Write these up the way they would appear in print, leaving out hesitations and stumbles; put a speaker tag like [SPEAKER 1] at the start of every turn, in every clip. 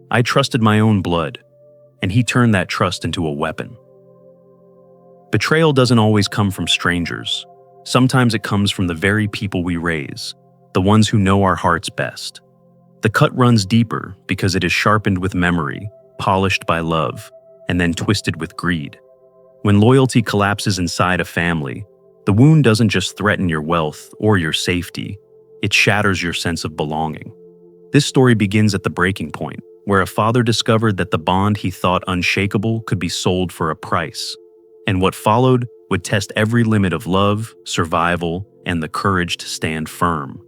[SPEAKER 1] I trusted my own blood, and he turned that trust into a weapon. Betrayal doesn't always come from strangers. Sometimes it comes from the very people we raise, the ones who know our hearts best. The cut runs deeper because it is sharpened with memory, polished by love, and then twisted with greed. When loyalty collapses inside a family, the wound doesn't just threaten your wealth or your safety, it shatters your sense of belonging. This story begins at the breaking point, where a father discovered that the bond he thought unshakable could be sold for a price, and what followed would test every limit of love, survival, and the courage to stand firm.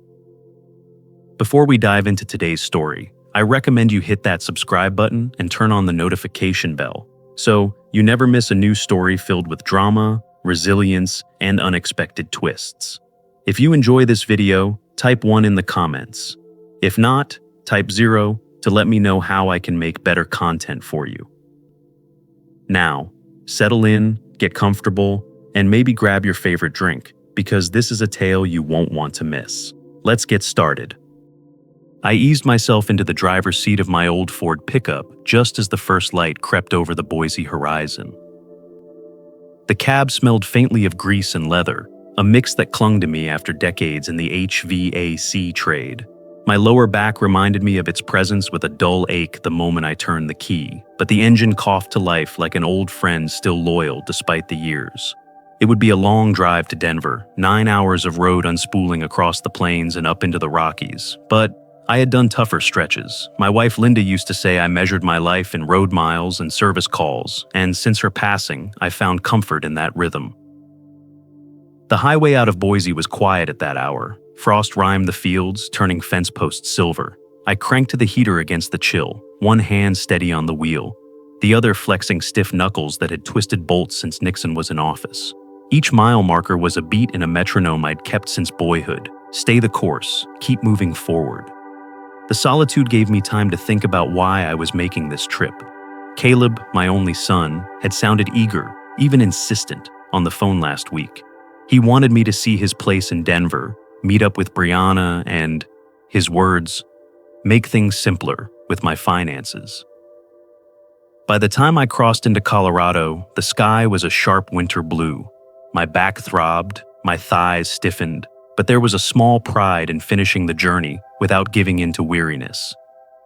[SPEAKER 1] Before we dive into today's story, I recommend you hit that subscribe button and turn on the notification bell, so you never miss a new story filled with drama, resilience, and unexpected twists. If you enjoy this video, type 1 in the comments. If not, type 0 to let me know how I can make better content for you. Now, settle in, get comfortable, and maybe grab your favorite drink, because this is a tale you won't want to miss. Let's get started. I eased myself into the driver's seat of my old Ford pickup just as the first light crept over the Boise horizon. The cab smelled faintly of grease and leather, a mix that clung to me after decades in the HVAC trade. My lower back reminded me of its presence with a dull ache the moment I turned the key, but the engine coughed to life like an old friend still loyal despite the years. It would be a long drive to Denver, 9 hours of road unspooling across the plains and up into the Rockies, but I had done tougher stretches. My wife Linda used to say I measured my life in road miles and service calls, and since her passing, I found comfort in that rhythm. The highway out of Boise was quiet at that hour. Frost rimed the fields, turning fence posts silver. I cranked to the heater against the chill, one hand steady on the wheel, the other flexing stiff knuckles that had twisted bolts since Nixon was in office. Each mile marker was a beat in a metronome I'd kept since boyhood. Stay the course, keep moving forward. The solitude gave me time to think about why I was making this trip. Caleb, my only son, had sounded eager, even insistent, on the phone last week. He wanted me to see his place in Denver, meet up with Brianna, and, his words, make things simpler with my finances. By the time I crossed into Colorado, the sky was a sharp winter blue. My back throbbed, my thighs stiffened, but there was a small pride in finishing the journey without giving in to weariness.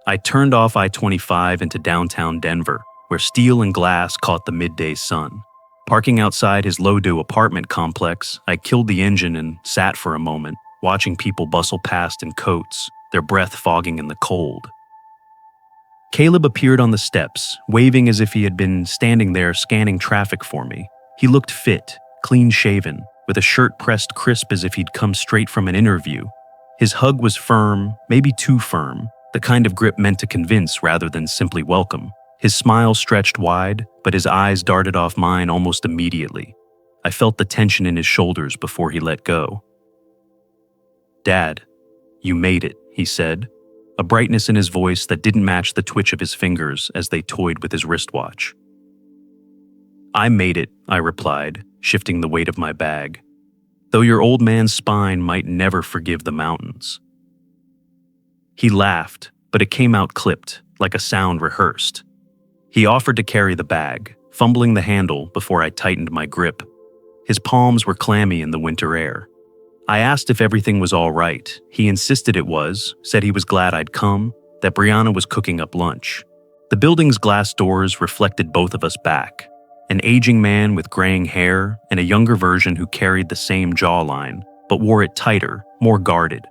[SPEAKER 1] I turned off I-25 into downtown Denver, where steel and glass caught the midday sun. Parking outside his low-do apartment complex, I killed the engine and sat for a moment, watching people bustle past in coats, their breath fogging in the cold. Caleb appeared on the steps, waving as if he had been standing there scanning traffic for me. He looked fit, clean-shaven, with a shirt pressed crisp as if he'd come straight from an interview. His hug was firm, maybe too firm, the kind of grip meant to convince rather than simply welcome. His smile stretched wide, but his eyes darted off mine almost immediately. I felt the tension in his shoulders before he let go. "Dad, you made it," he said, a brightness in his voice that didn't match the twitch of his fingers as they toyed with his wristwatch. "I made it," I replied, shifting the weight of my bag, "though your old man's spine might never forgive the mountains." He laughed, but it came out clipped, like a sound rehearsed. He offered to carry the bag, fumbling the handle before I tightened my grip. His palms were clammy in the winter air. I asked if everything was all right. He insisted it was, said he was glad I'd come, that Brianna was cooking up lunch. The building's glass doors reflected both of us back. An aging man with graying hair and a younger version who carried the same jawline, but wore it tighter, more guarded.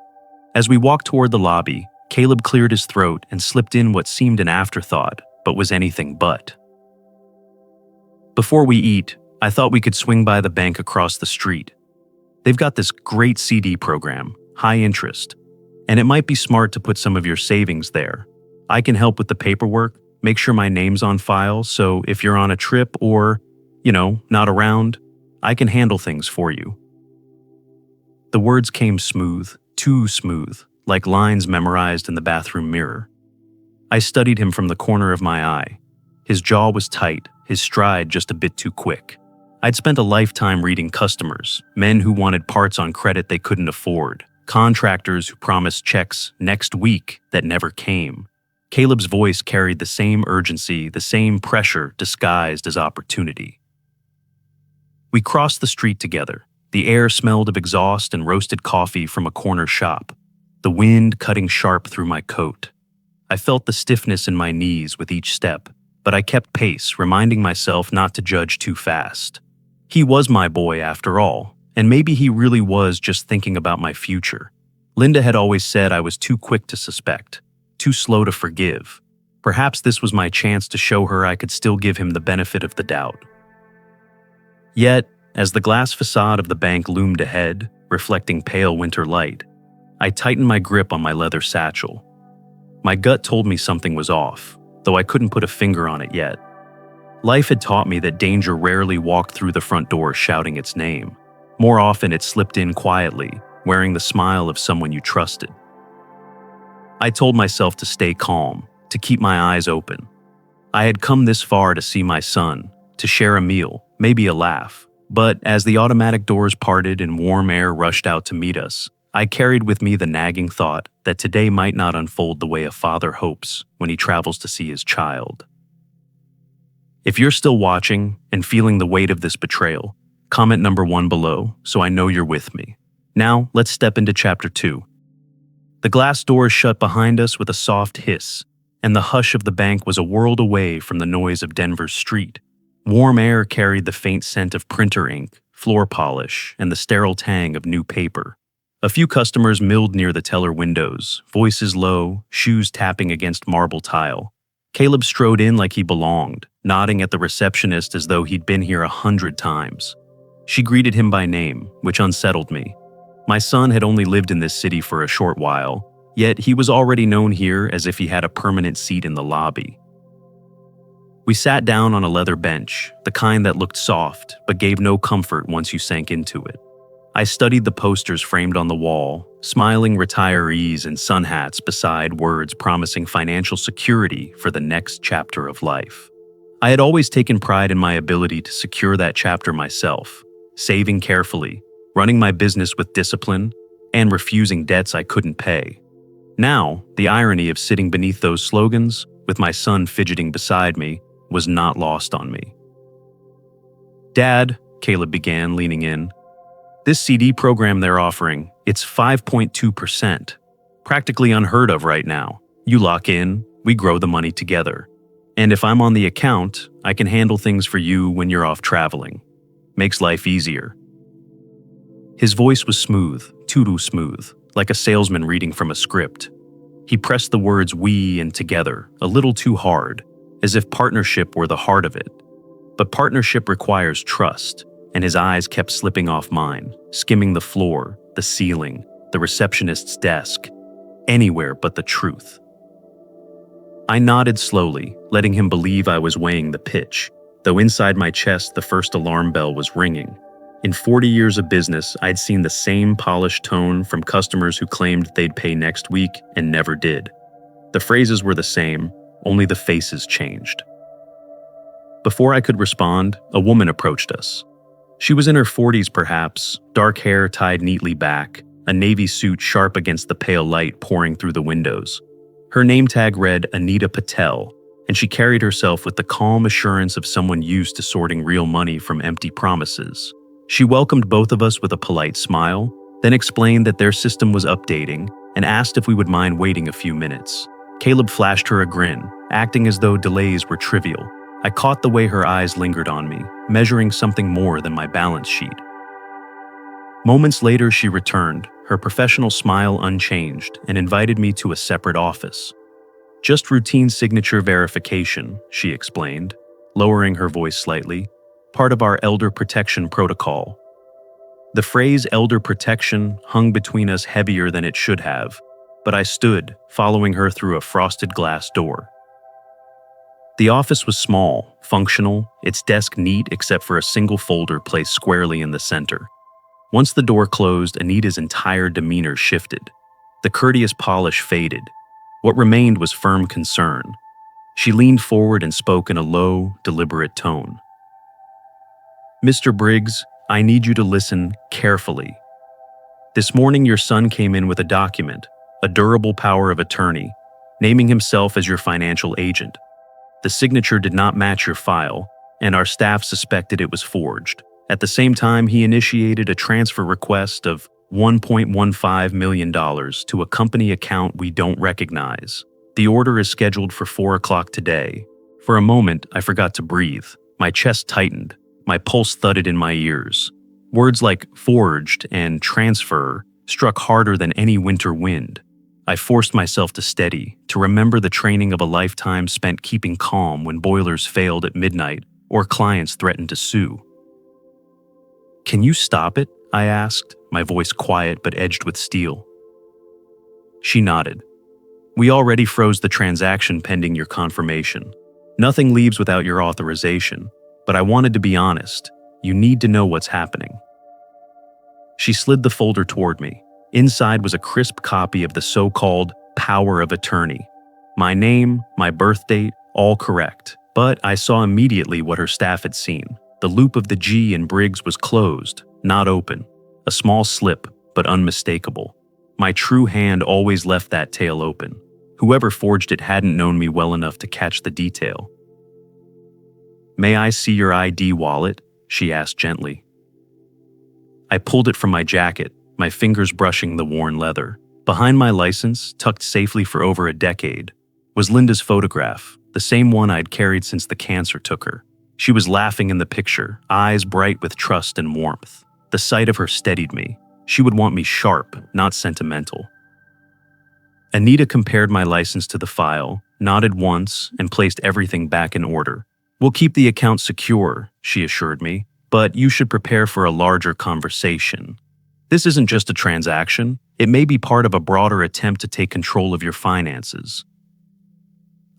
[SPEAKER 1] As we walked toward the lobby, Caleb cleared his throat and slipped in what seemed an afterthought, but was anything but. "Before we eat, I thought we could swing by the bank across the street. They've got this great CD program, high interest, and it might be smart to put some of your savings there. I can help with the paperwork, make sure my name's on file, so if you're on a trip or, not around, I can handle things for you." The words came smooth, too smooth, like lines memorized in the bathroom mirror. I studied him from the corner of my eye. His jaw was tight, his stride just a bit too quick. I'd spent a lifetime reading customers, men who wanted parts on credit they couldn't afford, contractors who promised checks next week that never came. Caleb's voice carried the same urgency, the same pressure disguised as opportunity. We crossed the street together. The air smelled of exhaust and roasted coffee from a corner shop, the wind cutting sharp through my coat. I felt the stiffness in my knees with each step, but I kept pace, reminding myself not to judge too fast. He was my boy after all, and maybe he really was just thinking about my future. Linda had always said I was too quick to suspect, too slow to forgive. Perhaps this was my chance to show her I could still give him the benefit of the doubt. Yet, as the glass facade of the bank loomed ahead, reflecting pale winter light, I tightened my grip on my leather satchel. My gut told me something was off, though I couldn't put a finger on it yet. Life had taught me that danger rarely walked through the front door shouting its name. More often it slipped in quietly, wearing the smile of someone you trusted. I told myself to stay calm, to keep my eyes open. I had come this far to see my son, to share a meal, maybe a laugh. But as the automatic doors parted and warm air rushed out to meet us, I carried with me the nagging thought that today might not unfold the way a father hopes when he travels to see his child. If you're still watching and feeling the weight of this betrayal, comment number 1 below so I know you're with me. Now, let's step into chapter 2. The glass doors shut behind us with a soft hiss, and the hush of the bank was a world away from the noise of Denver's street. Warm air carried the faint scent of printer ink, floor polish, and the sterile tang of new paper. A few customers milled near the teller windows, voices low, shoes tapping against marble tile. Caleb strode in like he belonged, nodding at the receptionist as though he'd been here 100 times. She greeted him by name, which unsettled me. My son had only lived in this city for a short while, yet he was already known here as if he had a permanent seat in the lobby. We sat down on a leather bench, the kind that looked soft but gave no comfort once you sank into it. I studied the posters framed on the wall, smiling retirees in sun hats beside words promising financial security for the next chapter of life. I had always taken pride in my ability to secure that chapter myself, saving carefully, running my business with discipline, and refusing debts I couldn't pay. Now, the irony of sitting beneath those slogans, with my son fidgeting beside me, was not lost on me. "Dad," Caleb began, leaning in, "this CD program they're offering, it's 5.2%. Practically unheard of right now. You lock in, we grow the money together. And if I'm on the account, I can handle things for you when you're off traveling. Makes life easier." His voice was smooth, too smooth, like a salesman reading from a script. He pressed the words "we" and "together" a little too hard, as if partnership were the heart of it. But partnership requires trust, and his eyes kept slipping off mine, skimming the floor, the ceiling, the receptionist's desk, anywhere but the truth. I nodded slowly, letting him believe I was weighing the pitch, though inside my chest the first alarm bell was ringing. In 40 years of business, I'd seen the same polished tone from customers who claimed they'd pay next week and never did. The phrases were the same, only the faces changed. Before I could respond, a woman approached us. She was in her 40s perhaps, dark hair tied neatly back, a navy suit sharp against the pale light pouring through the windows. Her name tag read Anita Patel, and she carried herself with the calm assurance of someone used to sorting real money from empty promises. She welcomed both of us with a polite smile, then explained that their system was updating and asked if we would mind waiting a few minutes. Caleb flashed her a grin, acting as though delays were trivial. I caught the way her eyes lingered on me, measuring something more than my balance sheet. Moments later, she returned, her professional smile unchanged, and invited me to a separate office. "Just routine signature verification," she explained, lowering her voice slightly, "part of our elder protection protocol." The phrase elder protection hung between us heavier than it should have, but I stood, following her through a frosted glass door. The office was small, functional, its desk neat except for a single folder placed squarely in the center. Once the door closed, Anita's entire demeanor shifted. The courteous polish faded. What remained was firm concern. She leaned forward and spoke in a low, deliberate tone. "Mr. Briggs, I need you to listen carefully. This morning your son came in with a document, a durable power of attorney, naming himself as your financial agent. The signature did not match your file, and our staff suspected it was forged. At the same time, he initiated a transfer request of $1.15 million to a company account we don't recognize. The order is scheduled for 4 o'clock today. For a moment, I forgot to breathe. My chest tightened. My pulse thudded in my ears. Words like forged and transfer struck harder than any winter wind. I forced myself to steady, to remember the training of a lifetime spent keeping calm when boilers failed at midnight or clients threatened to sue. "Can you stop it?" I asked, my voice quiet but edged with steel. She nodded. "We already froze the transaction pending your confirmation. Nothing leaves without your authorization, but I wanted to be honest. You need to know what's happening." She slid the folder toward me. Inside was a crisp copy of the so-called power of attorney. My name, my birth date, all correct. But I saw immediately what her staff had seen. The loop of the G in Briggs was closed, not open. A small slip, but unmistakable. My true hand always left that tail open. Whoever forged it hadn't known me well enough to catch the detail. "May I see your ID wallet?" she asked gently. I pulled it from my jacket, my fingers brushing the worn leather. Behind my license, tucked safely for over a decade, was Linda's photograph, the same one I'd carried since the cancer took her. She was laughing in the picture, eyes bright with trust and warmth. The sight of her steadied me. She would want me sharp, not sentimental. Anita compared my license to the file, nodded once, and placed everything back in order. "We'll keep the account secure," she assured me, "but you should prepare for a larger conversation. This isn't just a transaction. It may be part of a broader attempt to take control of your finances."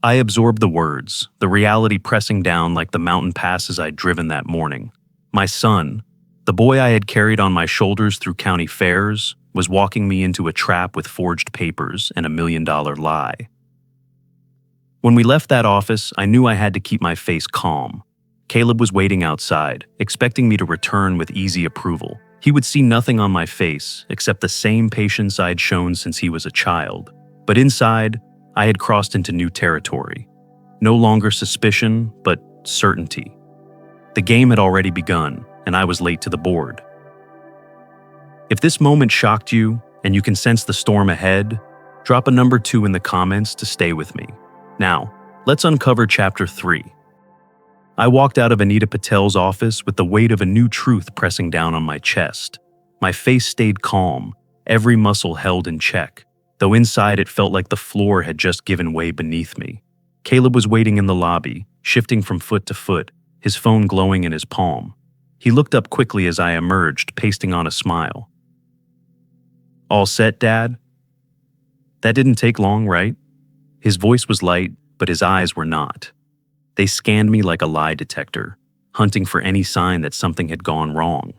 [SPEAKER 1] I absorbed the words, the reality pressing down like the mountain passes I'd driven that morning. My son, the boy I had carried on my shoulders through county fairs, was walking me into a trap with forged papers and $1 million lie. When we left that office, I knew I had to keep my face calm. Caleb was waiting outside, expecting me to return with easy approval. He would see nothing on my face except the same patience I'd shown since he was a child. But inside, I had crossed into new territory. No longer suspicion, but certainty. The game had already begun, and I was late to the board. If this moment shocked you, and you can sense the storm ahead, drop a number 2 in the comments to stay with me. Now, let's uncover Chapter 3. I walked out of Anita Patel's office with the weight of a new truth pressing down on my chest. My face stayed calm, every muscle held in check, though inside it felt like the floor had just given way beneath me. Caleb was waiting in the lobby, shifting from foot to foot, his phone glowing in his palm. He looked up quickly as I emerged, pasting on a smile. "All set, Dad?" That didn't take long, right? His voice was light, but his eyes were not. They scanned me like a lie detector, hunting for any sign that something had gone wrong.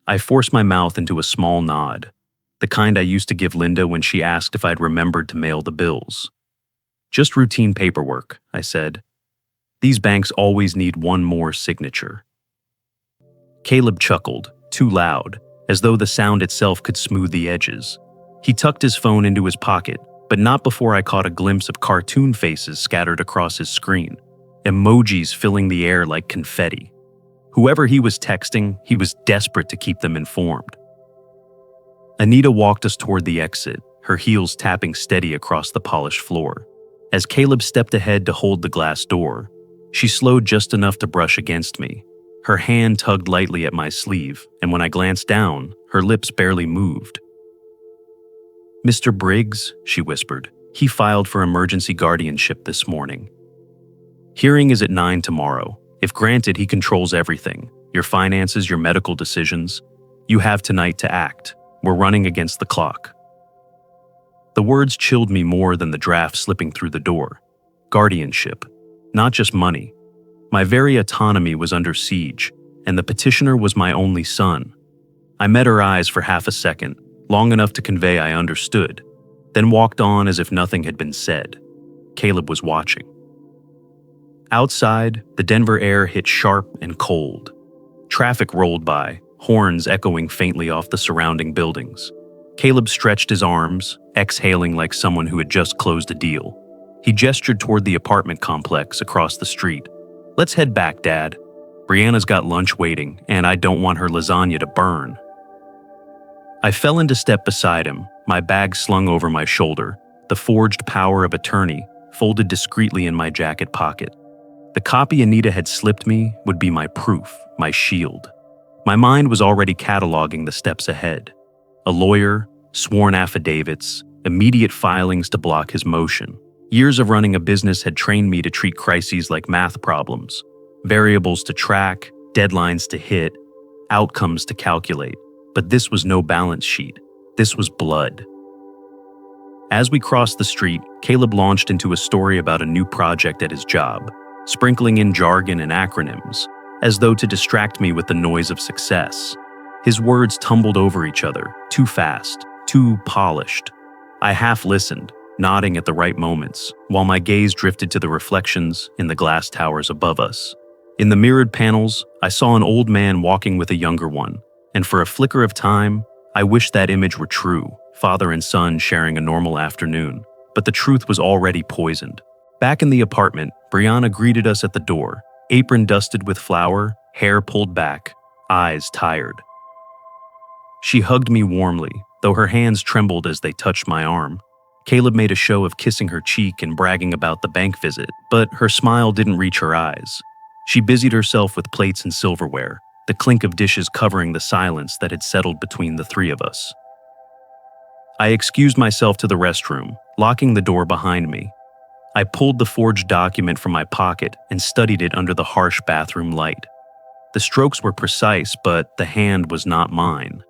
[SPEAKER 1] I forced my mouth into a small nod, the kind I used to give Linda when she asked if I'd remembered to mail the bills. "Just routine paperwork," I said. "These banks always need one more signature." Caleb chuckled, too loud, as though the sound itself could smooth the edges. He tucked his phone into his pocket, but not before I caught a glimpse of cartoon faces scattered across his screen, emojis filling the air like confetti. Whoever he was texting, he was desperate to keep them informed. Anita walked us toward the exit, her heels tapping steady across the polished floor. As Caleb stepped ahead to hold the glass door, she slowed just enough to brush against me. Her hand tugged lightly at my sleeve, and when I glanced down, her lips barely moved. "Mr. Briggs," she whispered, "he filed for emergency guardianship this morning. Hearing is at 9 tomorrow. If granted, he controls everything, your finances, your medical decisions. You have tonight to act. We're running against the clock." The words chilled me more than the draft slipping through the door. Guardianship, not just money. My very autonomy was under siege, and the petitioner was my only son. I met her eyes for half a second, long enough to convey I understood, then walked on as if nothing had been said. Caleb was watching. Outside, the Denver air hit sharp and cold. Traffic rolled by, horns echoing faintly off the surrounding buildings. Caleb stretched his arms, exhaling like someone who had just closed a deal. He gestured toward the apartment complex across the street. "Let's head back, Dad. Brianna's got lunch waiting, and I don't want her lasagna to burn." I fell into step beside him, my bag slung over my shoulder, the forged power of attorney folded discreetly in my jacket pocket. The copy Anita had slipped me would be my proof, my shield. My mind was already cataloging the steps ahead. A lawyer, sworn affidavits, immediate filings to block his motion. Years of running a business had trained me to treat crises like math problems. Variables to track, deadlines to hit, outcomes to calculate. But this was no balance sheet. This was blood. As we crossed the street, Caleb launched into a story about a new project at his job, sprinkling in jargon and acronyms, as though to distract me with the noise of success. His words tumbled over each other, too fast, too polished. I half listened, nodding at the right moments, while my gaze drifted to the reflections in the glass towers above us. In the mirrored panels, I saw an old man walking with a younger one, and for a flicker of time, I wished that image were true, father and son sharing a normal afternoon. But the truth was already poisoned. Back in the apartment, Brianna greeted us at the door, apron dusted with flour, hair pulled back, eyes tired. She hugged me warmly, though her hands trembled as they touched my arm. Caleb made a show of kissing her cheek and bragging about the bank visit, but her smile didn't reach her eyes. She busied herself with plates and silverware, the clink of dishes covering the silence that had settled between the three of us. I excused myself to the restroom, locking the door behind me. I pulled the forged document from my pocket and studied it under the harsh bathroom light. The strokes were precise, but the hand was not mine.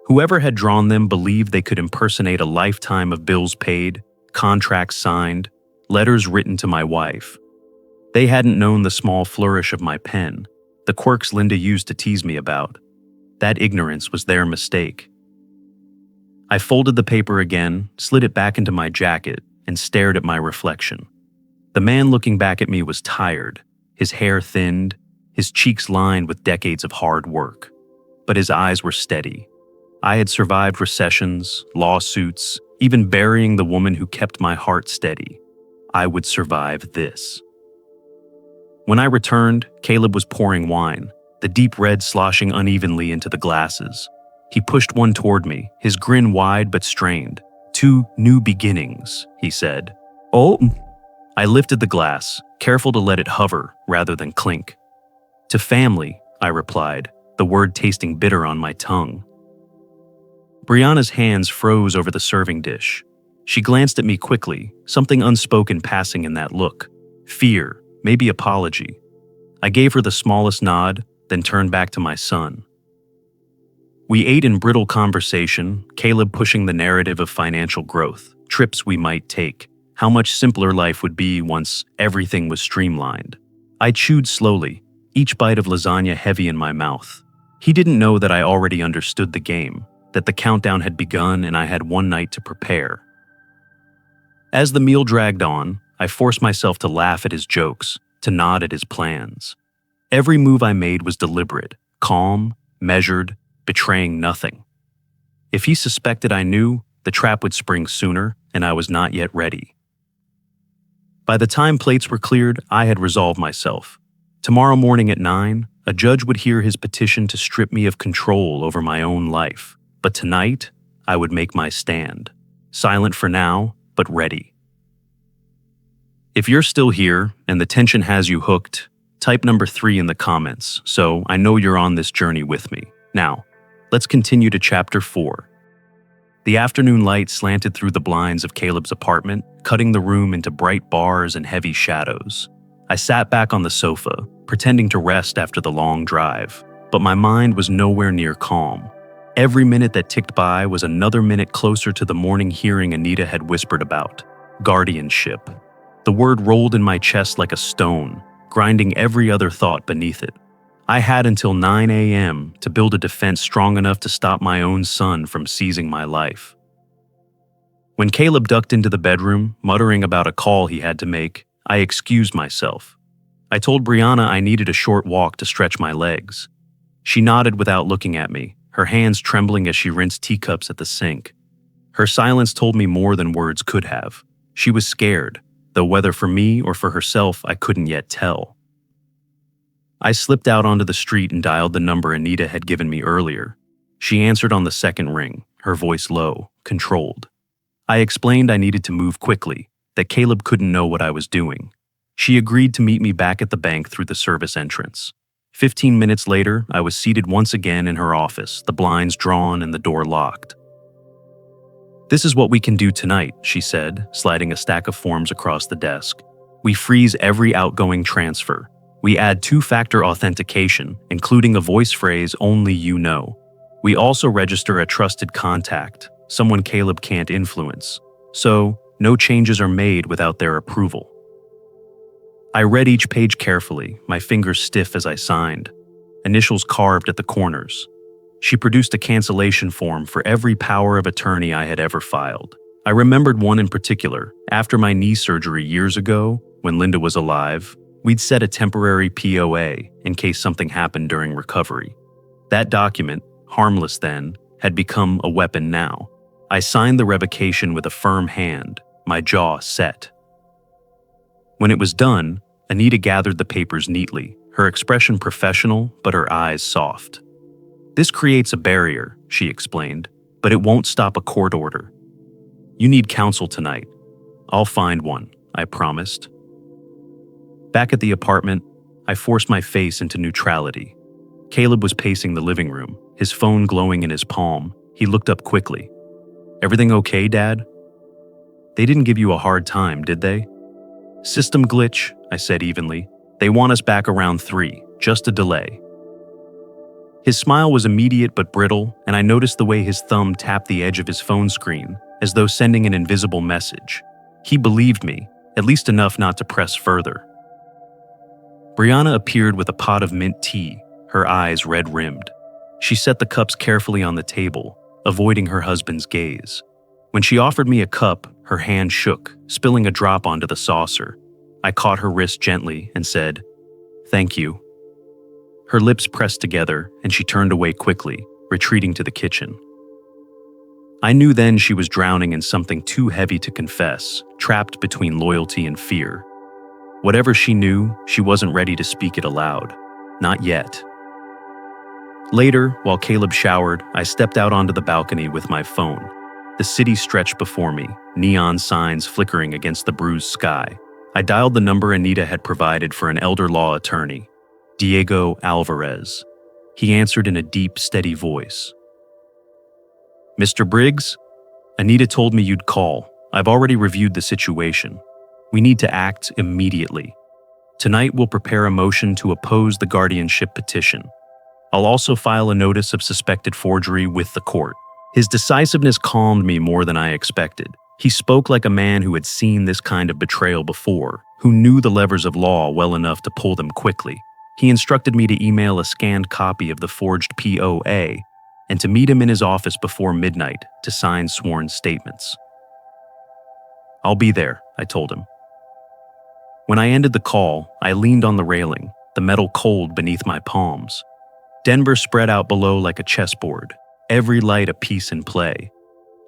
[SPEAKER 1] Whoever had drawn them believed they could impersonate a lifetime of bills paid, contracts signed, letters written to my wife. They hadn't known the small flourish of my pen, the quirks Linda used to tease me about. That ignorance was their mistake. I folded the paper again, slid it back into my jacket, and stared at my reflection. The man looking back at me was tired, his hair thinned, his cheeks lined with decades of hard work. But his eyes were steady. I had survived recessions, lawsuits, even burying the woman who kept my heart steady. I would survive this. When I returned, Caleb was pouring wine, the deep red sloshing unevenly into the glasses. He pushed one toward me, his grin wide but strained. "Two new beginnings," he said. "Oh." I lifted the glass, careful to let it hover rather than clink. "To family," I replied, the word tasting bitter on my tongue. Brianna's hands froze over the serving dish. She glanced at me quickly, something unspoken passing in that look. Fear, maybe apology. I gave her the smallest nod, then turned back to my son. We ate in brittle conversation, Caleb pushing the narrative of financial growth, trips we might take, how much simpler life would be once everything was streamlined. I chewed slowly, each bite of lasagna heavy in my mouth. He didn't know that I already understood the game, that the countdown had begun and I had one night to prepare. As the meal dragged on, I forced myself to laugh at his jokes, to nod at his plans. Every move I made was deliberate, calm, measured, betraying nothing. If he suspected I knew, the trap would spring sooner, and I was not yet ready. By the time plates were cleared, I had resolved myself. Tomorrow morning at 9, a judge would hear his petition to strip me of control over my own life. But tonight, I would make my stand. Silent for now, but ready. If you're still here and the tension has you hooked, type number 3 in the comments so I know you're on this journey with me. Now, let's continue to chapter 4. The afternoon light slanted through the blinds of Caleb's apartment, cutting the room into bright bars and heavy shadows. I sat back on the sofa, pretending to rest after the long drive, but my mind was nowhere near calm. Every minute that ticked by was another minute closer to the morning hearing Anita had whispered about. Guardianship. The word rolled in my chest like a stone, grinding every other thought beneath it. I had until 9 a.m. to build a defense strong enough to stop my own son from seizing my life. When Caleb ducked into the bedroom, muttering about a call he had to make, I excused myself. I told Brianna I needed a short walk to stretch my legs. She nodded without looking at me, her hands trembling as she rinsed teacups at the sink. Her silence told me more than words could have. She was scared, though whether for me or for herself I couldn't yet tell. I slipped out onto the street and dialed the number Anita had given me earlier. She answered on the second ring, her voice low, controlled. I explained I needed to move quickly, that Caleb couldn't know what I was doing. She agreed to meet me back at the bank through the service entrance. 15 minutes later, I was seated once again in her office, the blinds drawn and the door locked. "This is what we can do tonight," she said, sliding a stack of forms across the desk. "We freeze every outgoing transfer. We add two-factor authentication, including a voice phrase only you know. We also register a trusted contact, someone Caleb can't influence. So, no changes are made without their approval." I read each page carefully, my fingers stiff as I signed, initials carved at the corners. She produced a cancellation form for every power of attorney I had ever filed. I remembered one in particular. After my knee surgery years ago, when Linda was alive, we'd set a temporary POA in case something happened during recovery. That document, harmless then, had become a weapon now. I signed the revocation with a firm hand, my jaw set. When it was done, Anita gathered the papers neatly, her expression professional but her eyes soft. "This creates a barrier," she explained, "but it won't stop a court order. You need counsel tonight. I'll find one," I promised. Back at the apartment, I forced my face into neutrality. Caleb was pacing the living room, his phone glowing in his palm. He looked up quickly. "Everything okay, Dad?" "They didn't give you a hard time, did they?" "System glitch," I said evenly. "They want us back around 3, just a delay." His smile was immediate but brittle, and I noticed the way his thumb tapped the edge of his phone screen, as though sending an invisible message. He believed me, at least enough not to press further. Brianna appeared with a pot of mint tea, her eyes red-rimmed. She set the cups carefully on the table, avoiding her husband's gaze. When she offered me a cup, her hand shook, spilling a drop onto the saucer. I caught her wrist gently and said, "Thank you." Her lips pressed together, and she turned away quickly, retreating to the kitchen. I knew then she was drowning in something too heavy to confess, trapped between loyalty and fear. Whatever she knew, she wasn't ready to speak it aloud. Not yet. Later, while Caleb showered, I stepped out onto the balcony with my phone. The city stretched before me, neon signs flickering against the bruised sky. I dialed the number Anita had provided for an elder law attorney, Diego Alvarez. He answered in a deep, steady voice. "Mr. Briggs? Anita told me you'd call. I've already reviewed the situation. We need to act immediately. Tonight we'll prepare a motion to oppose the guardianship petition. I'll also file a notice of suspected forgery with the court." His decisiveness calmed me more than I expected. He spoke like a man who had seen this kind of betrayal before, who knew the levers of law well enough to pull them quickly. He instructed me to email a scanned copy of the forged POA and to meet him in his office before midnight to sign sworn statements. "I'll be there," I told him. When I ended the call, I leaned on the railing, the metal cold beneath my palms. Denver spread out below like a chessboard, every light a piece in play.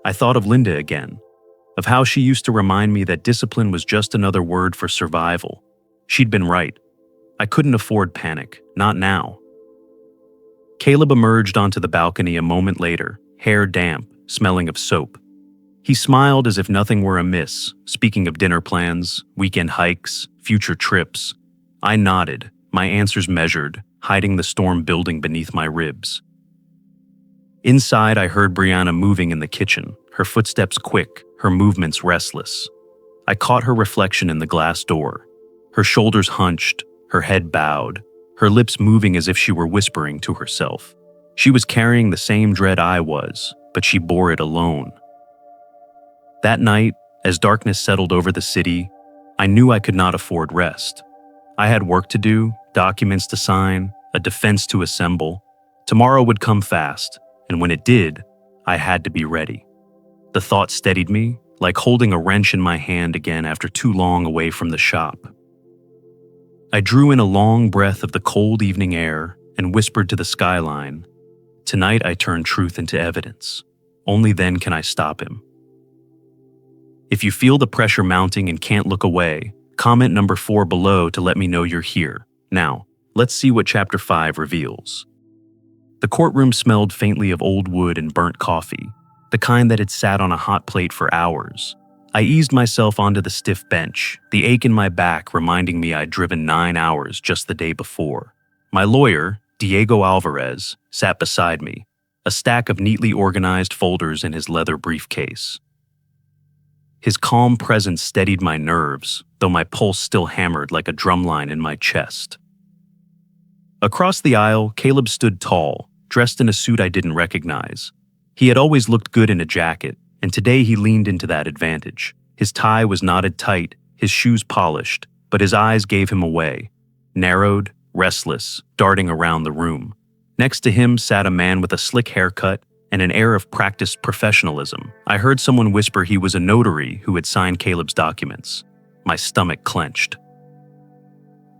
[SPEAKER 1] I thought of Linda again, of how she used to remind me that discipline was just another word for survival. She'd been right. I couldn't afford panic, not now. Caleb emerged onto the balcony a moment later, hair damp, smelling of soap. He smiled as if nothing were amiss, speaking of dinner plans, weekend hikes, future trips. I nodded, my answers measured, hiding the storm building beneath my ribs. Inside, I heard Brianna moving in the kitchen, her footsteps quick, her movements restless. I caught her reflection in the glass door, her shoulders hunched, her head bowed, her lips moving as if she were whispering to herself. She was carrying the same dread I was, but she bore it alone. That night, as darkness settled over the city, I knew I could not afford rest. I had work to do, documents to sign, a defense to assemble. Tomorrow would come fast, and when it did, I had to be ready. The thought steadied me, like holding a wrench in my hand again after too long away from the shop. I drew in a long breath of the cold evening air and whispered to the skyline, Tonight I turn truth into evidence. Only then can I stop him. If you feel the pressure mounting and can't look away, comment number 4 below to let me know you're here. Now, let's see what Chapter 5 reveals. The courtroom smelled faintly of old wood and burnt coffee, the kind that had sat on a hot plate for hours. I eased myself onto the stiff bench, the ache in my back reminding me I'd driven 9 hours just the day before. My lawyer, Diego Alvarez, sat beside me, a stack of neatly organized folders in his leather briefcase. His calm presence steadied my nerves, though my pulse still hammered like a drumline in my chest. Across the aisle, Caleb stood tall, dressed in a suit I didn't recognize. He had always looked good in a jacket, and today he leaned into that advantage. His tie was knotted tight, his shoes polished, but his eyes gave him away. Narrowed, restless, darting around the room. Next to him sat a man with a slick haircut and an air of practiced professionalism. I heard someone whisper he was a notary who had signed Caleb's documents. My stomach clenched.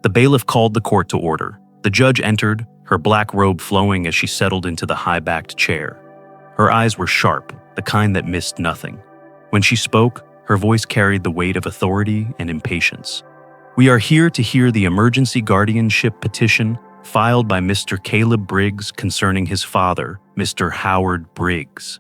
[SPEAKER 1] The bailiff called the court to order. The judge entered, her black robe flowing as she settled into the high-backed chair. Her eyes were sharp, the kind that missed nothing. When she spoke, her voice carried the weight of authority and impatience. We are here to hear the emergency guardianship petition filed by Mr. Caleb Briggs concerning his father, Mr. Howard Briggs.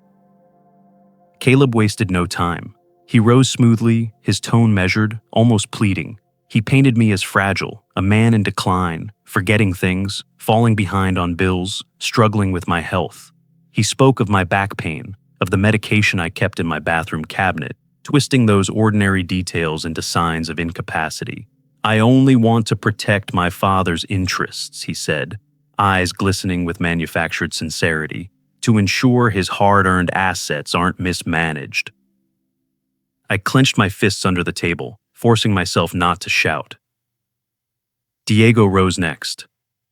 [SPEAKER 1] Caleb wasted no time. He rose smoothly, his tone measured, almost pleading. He painted me as fragile, a man in decline, forgetting things, falling behind on bills, struggling with my health. He spoke of my back pain, of the medication I kept in my bathroom cabinet, twisting those ordinary details into signs of incapacity. I only want to protect my father's interests, he said, eyes glistening with manufactured sincerity, to ensure his hard-earned assets aren't mismanaged. I clenched my fists under the table, forcing myself not to shout. Diego rose next.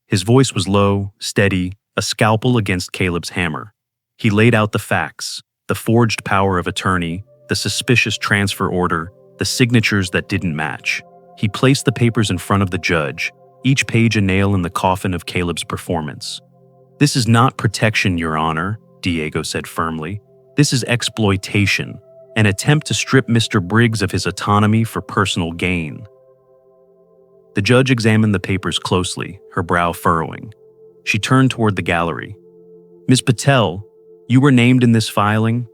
[SPEAKER 1] His voice was low, steady, a scalpel against Caleb's hammer. He laid out the facts, the forged power of attorney, the suspicious transfer order, the signatures that didn't match. He placed the papers in front of the judge, each page a nail in the coffin of Caleb's performance. This is not protection, Your Honor, Diego said firmly. This is exploitation, an attempt to strip Mr. Briggs of his autonomy for personal gain. The judge examined the papers closely, her brow furrowing. She turned toward the gallery. Ms. Patel, you were named in this filing?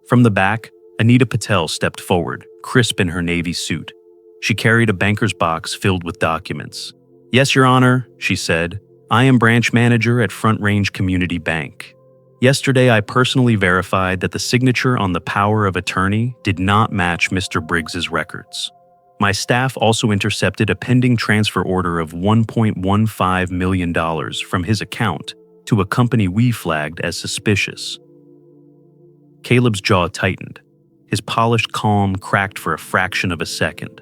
[SPEAKER 1] From the back, Anita Patel stepped forward, crisp in her navy suit. She carried a banker's box filled with documents. Yes, Your Honor, she said. I am branch manager at Front Range Community Bank. Yesterday, I personally verified that the signature on the power of attorney did not match Mr. Briggs's records. My staff also intercepted a pending transfer order of $1.15 million from his account to a company we flagged as suspicious. Caleb's jaw tightened. His polished calm cracked for a fraction of a second.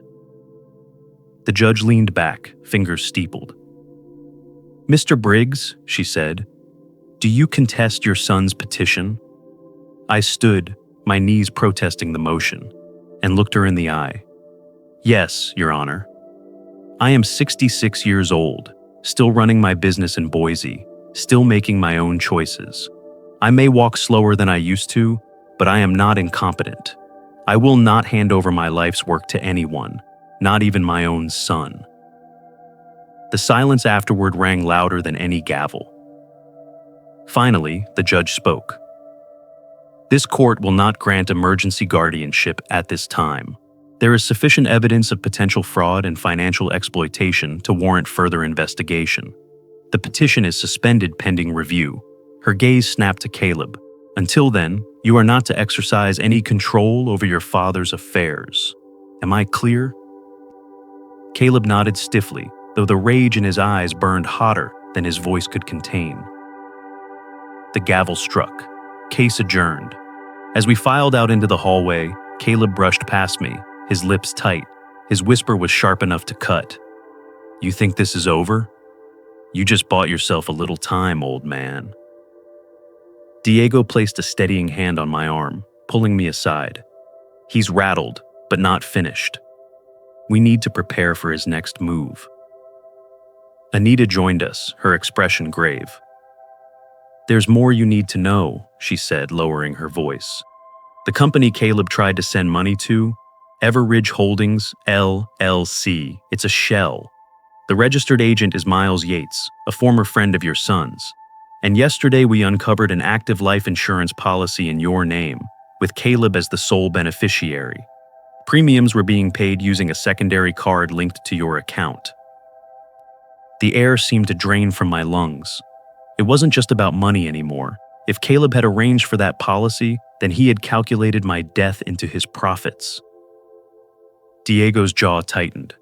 [SPEAKER 1] The judge leaned back, fingers steepled. Mr. Briggs, she said, do you contest your son's petition? I stood, my knees protesting the motion, and looked her in the eye. Yes, Your Honor. I am 66 years old, still running my business in Boise, still making my own choices. I may walk slower than I used to, but I am not incompetent. I will not hand over my life's work to anyone, not even my own son. The silence afterward rang louder than any gavel. Finally, the judge spoke. This court will not grant emergency guardianship at this time. There is sufficient evidence of potential fraud and financial exploitation to warrant further investigation. The petition is suspended pending review. Her gaze snapped to Caleb. Until then, you are not to exercise any control over your father's affairs. Am I clear? Caleb nodded stiffly, though the rage in his eyes burned hotter than his voice could contain. The gavel struck. Case adjourned. As we filed out into the hallway, Caleb brushed past me, his lips tight. His whisper was sharp enough to cut. You think this is over? You just bought yourself a little time, old man. Diego placed a steadying hand on my arm, pulling me aside. He's rattled, but not finished. We need to prepare for his next move. Anita joined us, her expression grave. "There's more you need to know," she said, lowering her voice. "The company Caleb tried to send money to, Everridge Holdings, LLC, it's a shell. The registered agent is Miles Yates, a former friend of your son's. And yesterday we uncovered an active life insurance policy in your name, with Caleb as the sole beneficiary. Premiums were being paid using a secondary card linked to your account." The air seemed to drain from my lungs. It wasn't just about money anymore. If Caleb had arranged for that policy, then he had calculated my death into his profits. Diego's jaw tightened.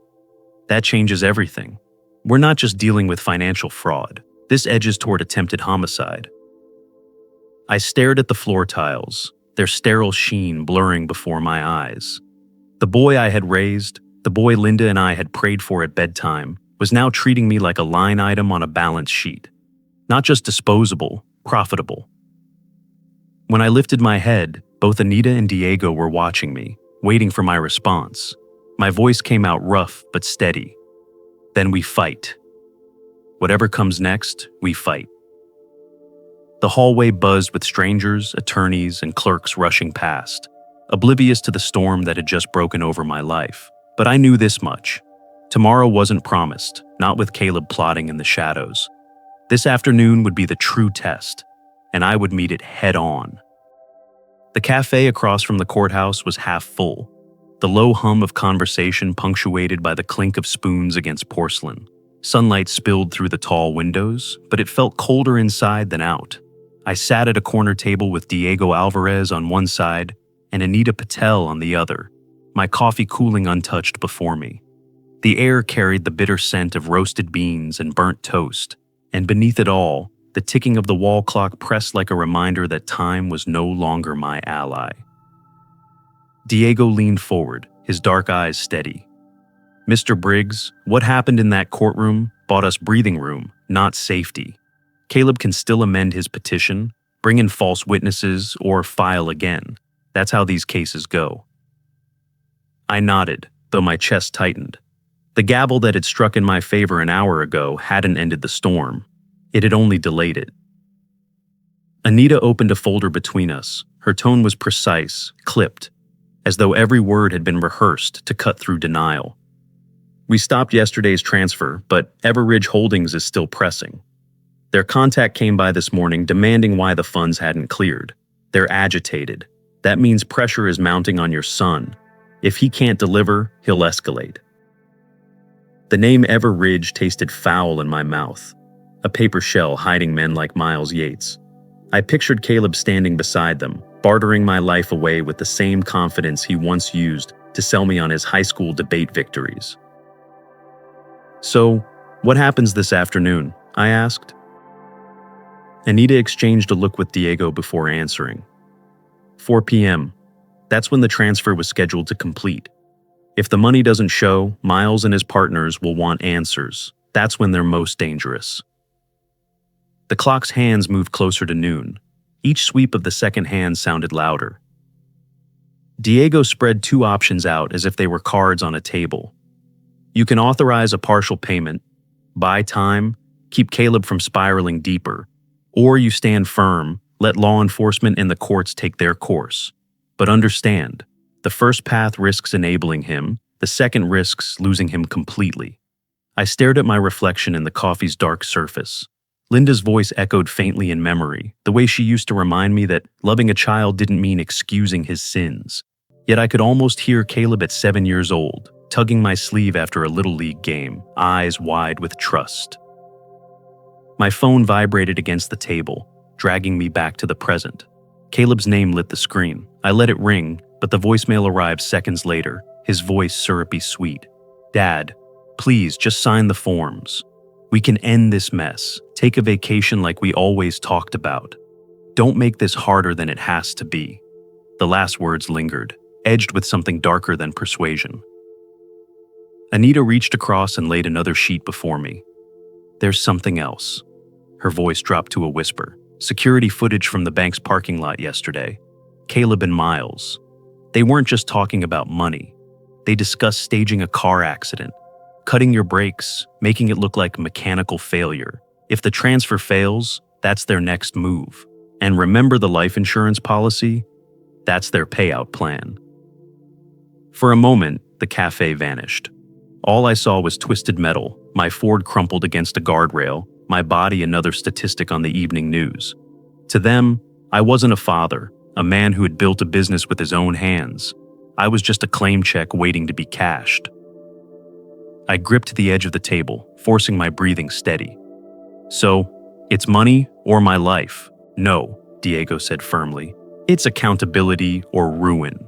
[SPEAKER 1] "That changes everything. We're not just dealing with financial fraud. This edges toward attempted homicide." I stared at the floor tiles, their sterile sheen blurring before my eyes. The boy I had raised, the boy Linda and I had prayed for at bedtime, was now treating me like a line item on a balance sheet. Not just disposable, profitable. When I lifted my head, both Anita and Diego were watching me, waiting for my response. My voice came out rough but steady. "Then we fight. Whatever comes next, we fight." The hallway buzzed with strangers, attorneys, and clerks rushing past, oblivious to the storm that had just broken over my life. But I knew this much. Tomorrow wasn't promised, not with Caleb plotting in the shadows. This afternoon would be the true test, and I would meet it head-on. The cafe across from the courthouse was half full, the low hum of conversation punctuated by the clink of spoons against porcelain. Sunlight spilled through the tall windows, but it felt colder inside than out. I sat at a corner table with Diego Alvarez on one side and Anita Patel on the other, my coffee cooling untouched before me. The air carried the bitter scent of roasted beans and burnt toast, and beneath it all, the ticking of the wall clock pressed like a reminder that time was no longer my ally. Diego leaned forward, his dark eyes steady. "Mr. Briggs, what happened in that courtroom bought us breathing room, not safety. Caleb can still amend his petition, bring in false witnesses, or file again. That's how these cases go." I nodded, though my chest tightened. The gavel that had struck in my favor an hour ago hadn't ended the storm. It had only delayed it. Anita opened a folder between us. Her tone was precise, clipped, as though every word had been rehearsed to cut through denial. "We stopped yesterday's transfer, but Everridge Holdings is still pressing. Their contact came by this morning demanding why the funds hadn't cleared. They're agitated. That means pressure is mounting on your son. If he can't deliver, he'll escalate." The name Everridge tasted foul in my mouth, a paper shell hiding men like Miles Yates. I pictured Caleb standing beside them, bartering my life away with the same confidence he once used to sell me on his high school debate victories. "So, what happens this afternoon?" I asked. Anita exchanged a look with Diego before answering. 4 p.m. That's when the transfer was scheduled to complete. If the money doesn't show, Miles and his partners will want answers. That's when they're most dangerous. The clock's hands moved closer to noon. Each sweep of the second hand sounded louder. Diego spread two options out as if they were cards on a table. You can authorize a partial payment, buy time, keep Caleb from spiraling deeper, or you stand firm, let law enforcement and the courts take their course. But understand, the first path risks enabling him, the second risks losing him completely. I stared at my reflection in the coffee's dark surface. Linda's voice echoed faintly in memory, the way she used to remind me that loving a child didn't mean excusing his sins. Yet I could almost hear Caleb at 7 years old, tugging my sleeve after a Little League game, eyes wide with trust. My phone vibrated against the table, dragging me back to the present. Caleb's name lit the screen. I let it ring, but the voicemail arrived seconds later, his voice syrupy sweet. "Dad, please just sign the forms. We can end this mess, take a vacation like we always talked about. Don't make this harder than it has to be." The last words lingered, edged with something darker than persuasion. Anita reached across and laid another sheet before me. "There's something else." Her voice dropped to a whisper. "Security footage from the bank's parking lot yesterday. Caleb and Miles. They weren't just talking about money. They discussed staging a car accident, cutting your brakes, making it look like mechanical failure. If the transfer fails, That's their next move. And remember the life insurance policy? That's their payout plan. For a moment, the cafe vanished. All I saw was twisted metal, my Ford crumpled against a guardrail, my body another statistic on the evening news. To them, I wasn't a father, a man who had built a business with his own hands. I was just a claim check waiting to be cashed. I gripped the edge of the table, forcing my breathing steady. So, it's money or my life. No, Diego said firmly. It's accountability or ruin.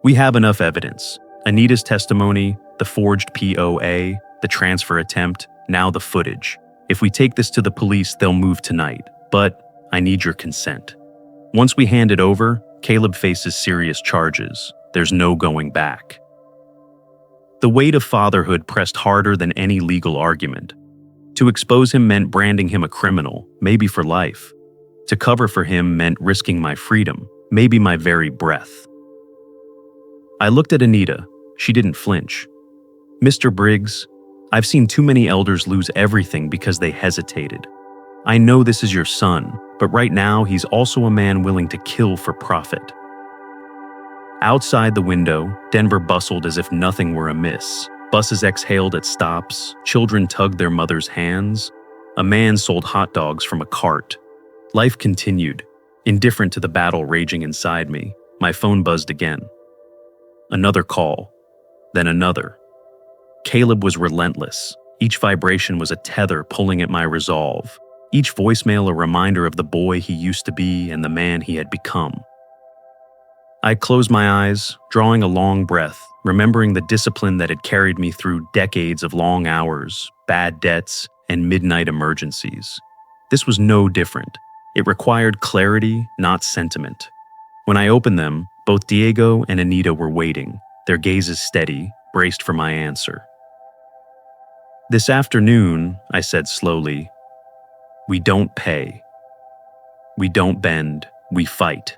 [SPEAKER 1] We have enough evidence. Anita's testimony, the forged POA, the transfer attempt, now the footage. If we take this to the police, they'll move tonight. But I need your consent. Once we hand it over, Caleb faces serious charges. There's no going back. The weight of fatherhood pressed harder than any legal argument. To expose him meant branding him a criminal, maybe for life. To cover for him meant risking my freedom, maybe my very breath. I looked at Anita. She didn't flinch. Mr. Briggs, I've seen too many elders lose everything because they hesitated. I know this is your son, but right now he's also a man willing to kill for profit. Outside the window, Denver bustled as if nothing were amiss. Buses exhaled at stops, children tugged their mothers' hands. A man sold hot dogs from a cart. Life continued, indifferent to the battle raging inside me. My phone buzzed again. Another call, then another. Caleb was relentless. Each vibration was a tether pulling at my resolve. Each voicemail a reminder of the boy he used to be and the man he had become. I closed my eyes, drawing a long breath, remembering the discipline that had carried me through decades of long hours, bad debts, and midnight emergencies. This was no different. It required clarity, not sentiment. When I opened them, both Diego and Anita were waiting, their gazes steady, braced for my answer. This afternoon, I said slowly, we don't pay. We don't bend, we fight.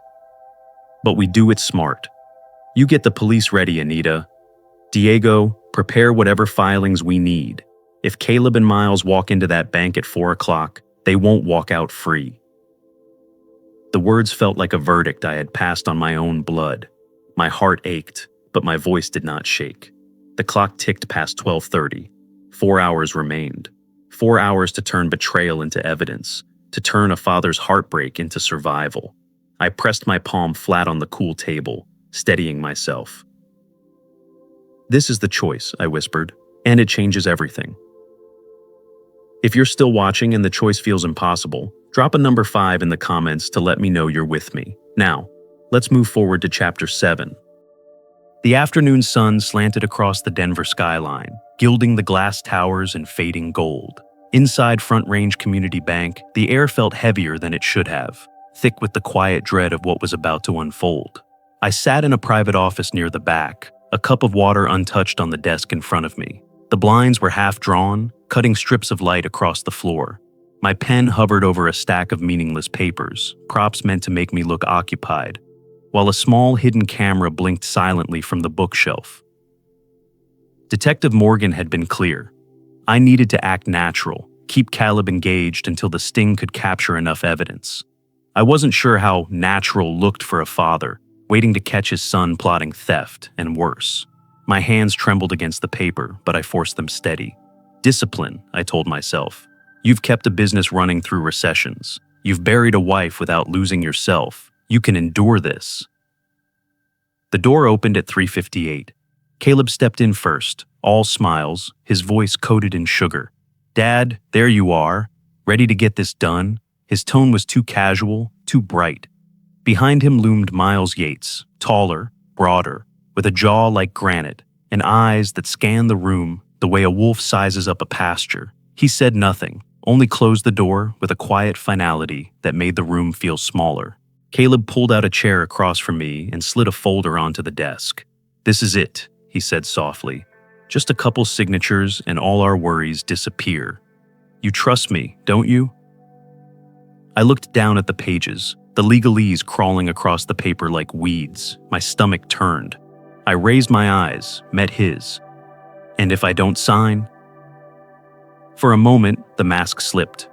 [SPEAKER 1] But we do it smart. You get the police ready, Anita. Diego, prepare whatever filings we need. If Caleb and Miles walk into that bank at 4 o'clock, they won't walk out free. The words felt like a verdict I had passed on my own blood. My heart ached, but my voice did not shake. The clock ticked past 12:30. 4 hours remained. 4 hours to turn betrayal into evidence, to turn a father's heartbreak into survival. I pressed my palm flat on the cool table, steadying myself. This is the choice, I whispered, and it changes everything. If you're still watching and the choice feels impossible, drop a number 5 in the comments to let me know you're with me. Now, let's move forward to Chapter 7. The afternoon sun slanted across the Denver skyline, gilding the glass towers in fading gold. Inside Front Range Community Bank, the air felt heavier than it should have, thick with the quiet dread of what was about to unfold. I sat in a private office near the back, a cup of water untouched on the desk in front of me. The blinds were half drawn, cutting strips of light across the floor. My pen hovered over a stack of meaningless papers, props meant to make me look occupied, while a small hidden camera blinked silently from the bookshelf. Detective Morgan had been clear. I needed to act natural, keep Caleb engaged until the sting could capture enough evidence. I wasn't sure how natural looked for a father, waiting to catch his son plotting theft and worse. My hands trembled against the paper, but I forced them steady. Discipline, I told myself. You've kept a business running through recessions. You've buried a wife without losing yourself. You can endure this. The door opened at 3:58. Caleb stepped in first, all smiles, his voice coated in sugar. Dad, there you are, ready to get this done. His tone was too casual, too bright. Behind him loomed Miles Yates, taller, broader, with a jaw like granite, and eyes that scanned the room the way a wolf sizes up a pasture. He said nothing, only closed the door with a quiet finality that made the room feel smaller. Caleb pulled out a chair across from me and slid a folder onto the desk. This is it, he said softly. Just a couple signatures and all our worries disappear. You trust me, don't you? I looked down at the pages, the legalese crawling across the paper like weeds. My stomach turned. I raised my eyes, met his. And if I don't sign? For a moment, the mask slipped.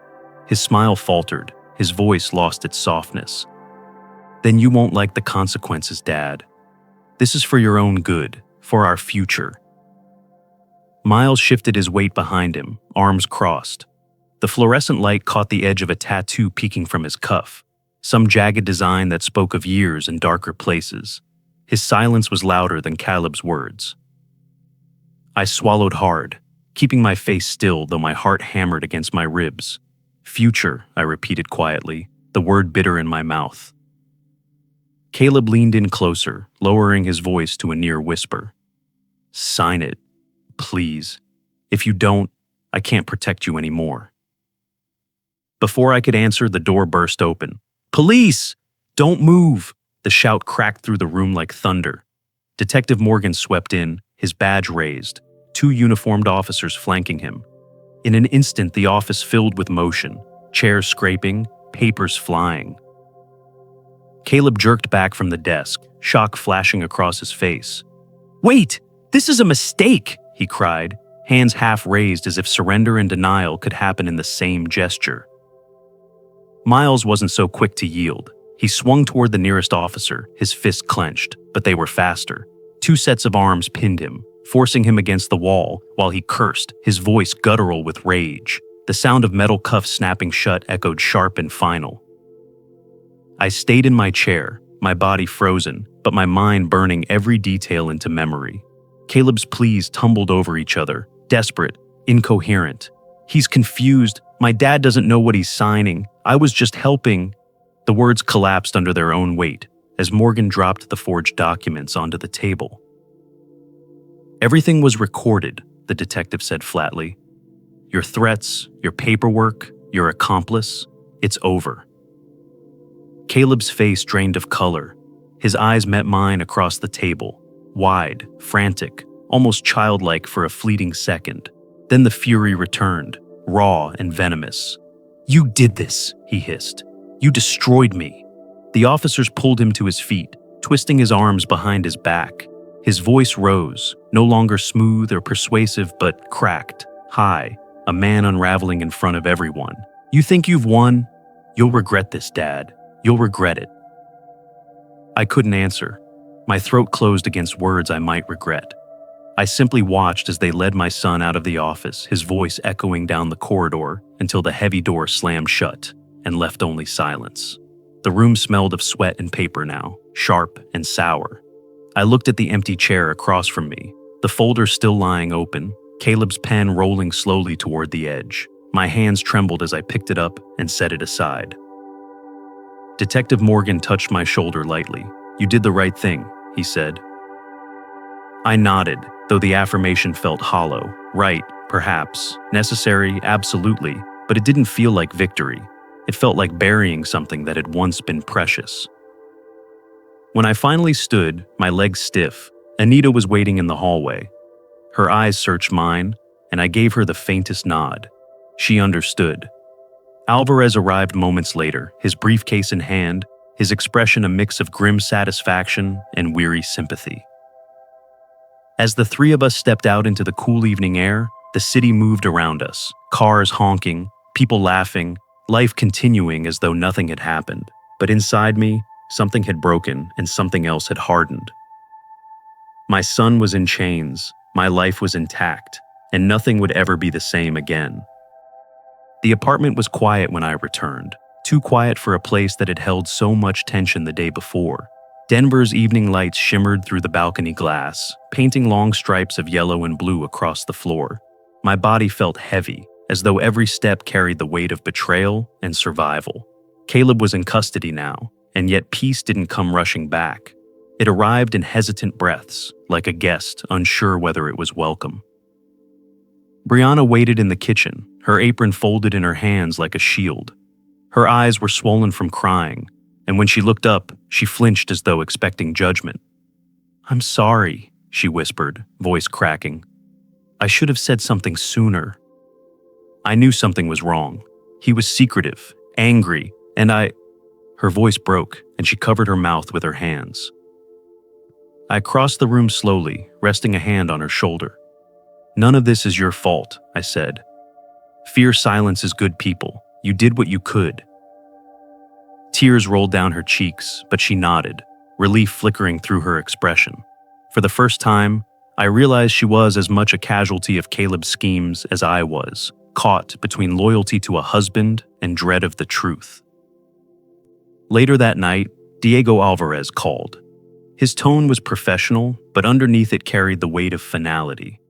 [SPEAKER 1] His smile faltered, His voice lost its softness. Then you won't like the consequences, Dad. This is for your own good, for our future. Miles shifted his weight behind him, arms crossed. The fluorescent light caught the edge of a tattoo peeking from his cuff, some jagged design that spoke of years and darker places. His silence was louder than Caleb's words. I swallowed hard, keeping my face still though my heart hammered against my ribs. Future, I repeated quietly, the word bitter in my mouth. Caleb leaned in closer, lowering his voice to a near whisper. Sign it, please. If you don't, I can't protect you anymore. Before I could answer, the door burst open. Police! Don't move! The shout cracked through the room like thunder. Detective Morgan swept in, his badge raised, 2 uniformed officers flanking him. In an instant, the office filled with motion, chairs scraping, papers flying. Caleb jerked back from the desk, shock flashing across his face. Wait! This is a mistake! He cried, hands half raised as if surrender and denial could happen in the same gesture. Miles wasn't so quick to yield. He swung toward the nearest officer, his fists clenched, but they were faster. 2 sets of arms pinned him, forcing him against the wall while he cursed, his voice guttural with rage. The sound of metal cuffs snapping shut echoed sharp and final. I stayed in my chair, my body frozen, but my mind burning every detail into memory. Caleb's pleas tumbled over each other, desperate, incoherent. He's confused. My dad doesn't know what he's signing. I was just helping. The words collapsed under their own weight as Morgan dropped the forged documents onto the table. Everything was recorded, the detective said flatly. Your threats, your paperwork, your accomplice, it's over. Caleb's face drained of color. His eyes met mine across the table, wide, frantic, almost childlike for a fleeting second. Then the fury returned, raw and venomous. You did this, he hissed. You destroyed me. The officers pulled him to his feet, twisting his arms behind his back. His voice rose, no longer smooth or persuasive, but cracked, high, a man unraveling in front of everyone. You think you've won? You'll regret this, Dad. You'll regret it. I couldn't answer. My throat closed against words I might regret. I simply watched as they led my son out of the office, his voice echoing down the corridor until the heavy door slammed shut and left only silence. The room smelled of sweat and paper now, sharp and sour. I looked at the empty chair across from me, the folder still lying open, Caleb's pen rolling slowly toward the edge. My hands trembled as I picked it up and set it aside. Detective Morgan touched my shoulder lightly. You did the right thing, he said. I nodded, though the affirmation felt hollow. Right, perhaps. Necessary, absolutely. But it didn't feel like victory. It felt like burying something that had once been precious. When I finally stood, my legs stiff, Anita was waiting in the hallway. Her eyes searched mine, and I gave her the faintest nod. She understood. Alvarez arrived moments later, his briefcase in hand, his expression a mix of grim satisfaction and weary sympathy. As the 3 of us stepped out into the cool evening air, the city moved around us, cars honking, people laughing, life continuing as though nothing had happened. But inside me, something had broken and something else had hardened. My son was in chains, my life was intact, and nothing would ever be the same again. The apartment was quiet when I returned, too quiet for a place that had held so much tension the day before. Denver's evening lights shimmered through the balcony glass, painting long stripes of yellow and blue across the floor. My body felt heavy, as though every step carried the weight of betrayal and survival. Caleb was in custody now, and yet peace didn't come rushing back. It arrived in hesitant breaths, like a guest unsure whether it was welcome. Brianna waited in the kitchen, her apron folded in her hands like a shield. Her eyes were swollen from crying, and when she looked up, she flinched as though expecting judgment. "I'm sorry," she whispered, voice cracking. "I should have said something sooner." I knew something was wrong. He was secretive, angry, and Her voice broke, and she covered her mouth with her hands. I crossed the room slowly, resting a hand on her shoulder. "None of this is your fault," I said. "Fear silences good people. You did what you could." Tears rolled down her cheeks, but she nodded, relief flickering through her expression. For the first time, I realized she was as much a casualty of Caleb's schemes as I was, caught between loyalty to a husband and dread of the truth. Later that night, Diego Alvarez called. His tone was professional, but underneath it carried the weight of finality.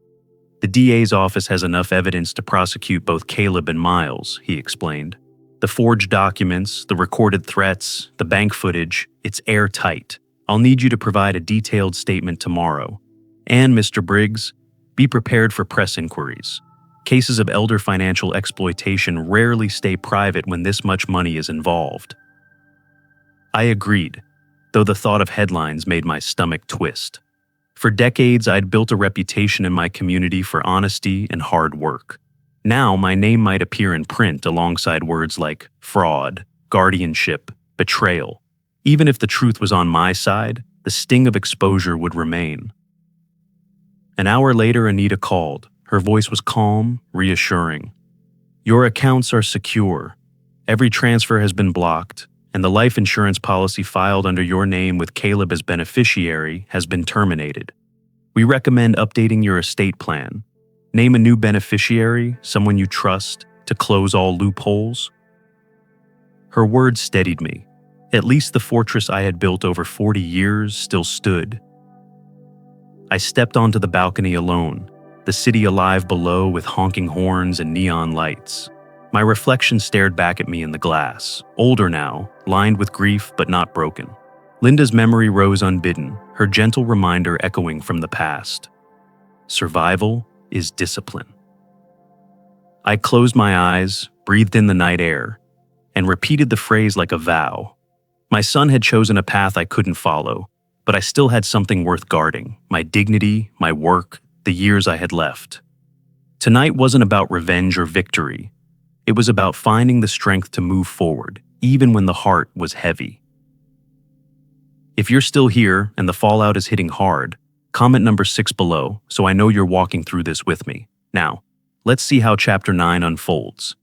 [SPEAKER 1] The DA's office has enough evidence to prosecute both Caleb and Miles, he explained. The forged documents, the recorded threats, the bank footage, it's airtight. I'll need you to provide a detailed statement tomorrow. And, Mr. Briggs, be prepared for press inquiries. Cases of elder financial exploitation rarely stay private when this much money is involved. I agreed, though the thought of headlines made my stomach twist. For decades, I'd built a reputation in my community for honesty and hard work. Now, my name might appear in print alongside words like fraud, guardianship, betrayal. Even if the truth was on my side, the sting of exposure would remain. An hour later, Anita called. Her voice was calm, reassuring. Your accounts are secure. Every transfer has been blocked, and the life insurance policy filed under your name with Caleb as beneficiary has been terminated. We recommend updating your estate plan. Name a new beneficiary, someone you trust, to close all loopholes. Her words steadied me. At least the fortress I had built over 40 years still stood. I stepped onto the balcony alone, the city alive below with honking horns and neon lights. My reflection stared back at me in the glass, older now, lined with grief but not broken. Linda's memory rose unbidden, her gentle reminder echoing from the past. Survival is discipline. I closed my eyes, breathed in the night air, and repeated the phrase like a vow. My son had chosen a path I couldn't follow, but I still had something worth guarding, my dignity, my work, the years I had left. Tonight wasn't about revenge or victory. It was about finding the strength to move forward, even when the heart was heavy. If you're still here and the fallout is hitting hard, comment number 6 below so I know you're walking through this with me. Now, let's see how Chapter 9 unfolds.